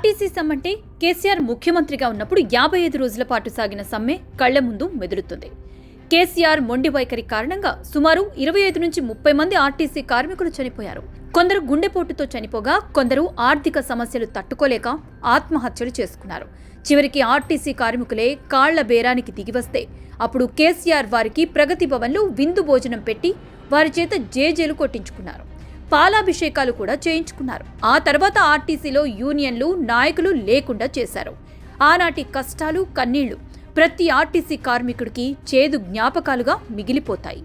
RTC సమ్మంటే KCR ముఖ్యమంత్రిగా ఉన్నప్పుడు 55 రోజుల పాటు సాగిన సమ్మె కళ్ల ముందు మెదులుతుంది. కేసీఆర్ మొండి వైఖరి కారణంగా సుమారు 25 నుంచి 30 మంది ఆర్టీసీ కార్మికులు చనిపోయారు. కొందరు గుండెపోటుతో చనిపోగా, కొందరు ఆర్థిక సమస్యలు తట్టుకోలేక ఆత్మహత్యలు చేసుకున్నారు. చివరికి ఆర్టీసీ కార్మికులే కాళ్ల బేరానికి దిగివస్తే అప్పుడు కేసీఆర్ వారికి ప్రగతి భవన్లో విందు భోజనం పెట్టి వారి చేత జేజేలు కొట్టించుకున్నారు. పాలాభిషేకాలు కూడా చేయించుకున్నారు. ఆ తర్వాత ఆర్టీసీలో యూనియన్లు, నాయకులు లేకుండా చేశారు. ఆనాటి కష్టాలు, కన్నీళ్లు ప్రతి ఆర్టీసీ కార్మికుడికి చేదు జ్ఞాపకాలుగా మిగిలిపోతాయి.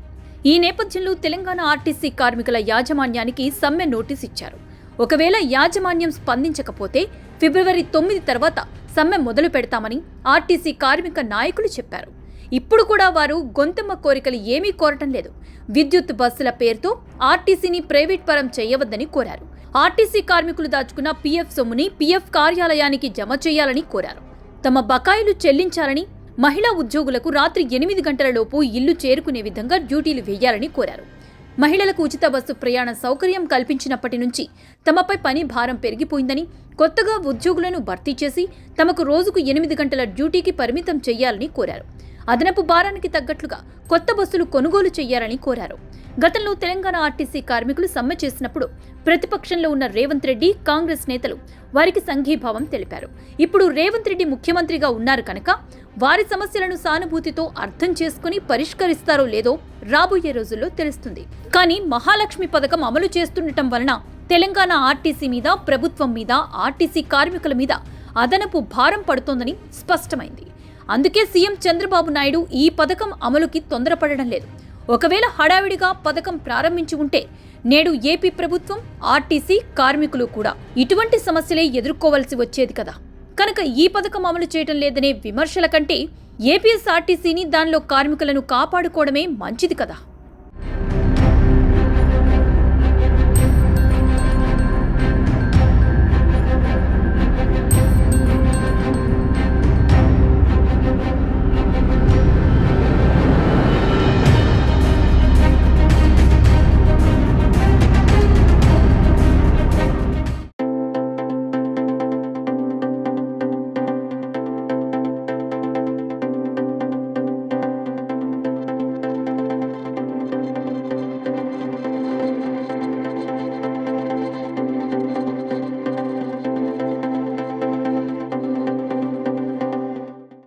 ఈ నేపథ్యంలో తెలంగాణ ఆర్టీసీ కార్మికుల యాజమాన్యానికి సమ్మె నోటీస్ ఇచ్చారు. ఒకవేళ యాజమాన్యం స్పందించకపోతే ఫిబ్రవరి 9 తర్వాత సమ్మె మొదలు పెడతామని ఆర్టీసీ కార్మిక నాయకులు చెప్పారు. ఇప్పుడు కూడా వారు గొంతెమ్మ కోరికలు ఏమీ కోరటం లేదు. విద్యుత్ బస్సుల పేరుతో ఆర్టీసీని ప్రైవేట్ పరం చేయవద్దని కోరారు. ఆర్టీసీ కార్మికులు దాచుకున్న పీఎఫ్ సొమ్ముని పీఎఫ్ కార్యాలయానికి జమ చేయాలని కోరారు. తమ బకాయిలు చెల్లించాలని, మహిళా ఉద్యోగులకు రాత్రి 8 గంటలలోపు ఇల్లు చేరుకునే విధంగా డ్యూటీలు వేయాలని కోరారు. మహిళలకు ఉచిత బస్సు ప్రయాణ సౌకర్యం కల్పించినప్పటి నుంచి తమపై పని భారం పెరిగిపోయిందని, కొత్తగా ఉద్యోగులను భర్తీ చేసి తమకు రోజుకు 8 గంటల డ్యూటీకి పరిమితం చేయాలని కోరారు. అదనపు భారానికి తగ్గట్లుగా కొత్త బస్సులు కొనుగోలు చేయాలని కోరారు. గతంలో తెలంగాణ ఆర్టీసీ కార్మికులు సమ్మె చేసినప్పుడు ప్రతిపక్షంలో ఉన్న రేవంత్ రెడ్డి, కాంగ్రెస్ నేతలు వారికి సంఘీభావం తెలిపారు. ఇప్పుడు రేవంత్ రెడ్డి ముఖ్యమంత్రిగా ఉన్నారు కనుక వారి సమస్యలను సానుభూతితో అర్థం చేసుకుని పరిష్కరిస్తారో లేదో రాబోయే రోజుల్లో తెలుస్తుంది. కానీ మహాలక్ష్మి పథకం అమలు చేస్తుండటం వలన తెలంగాణ ఆర్టీసీ మీద, ప్రభుత్వం మీద, ఆర్టీసీ కార్మికుల మీద అదనపు భారం పడుతోందని స్పష్టమైంది. అందుకే సీఎం చంద్రబాబు నాయుడు ఈ పథకం అమలుకి తొందరపడడం లేదు. ఒకవేళ హడావిడిగా పథకం ప్రారంభించి ఉంటే నేడు ఏపీ ప్రభుత్వం, ఆర్టీసీ కార్మికులు కూడా ఇటువంటి సమస్యలే ఎదుర్కోవలసి వచ్చేది కదా. కనుక ఈ పథకం అమలు చేయడం లేదనే విమర్శల కంటే ఏపీఎస్ఆర్టీసీని, దానిలో కార్మికులను కాపాడుకోవడమే మంచిది కదా.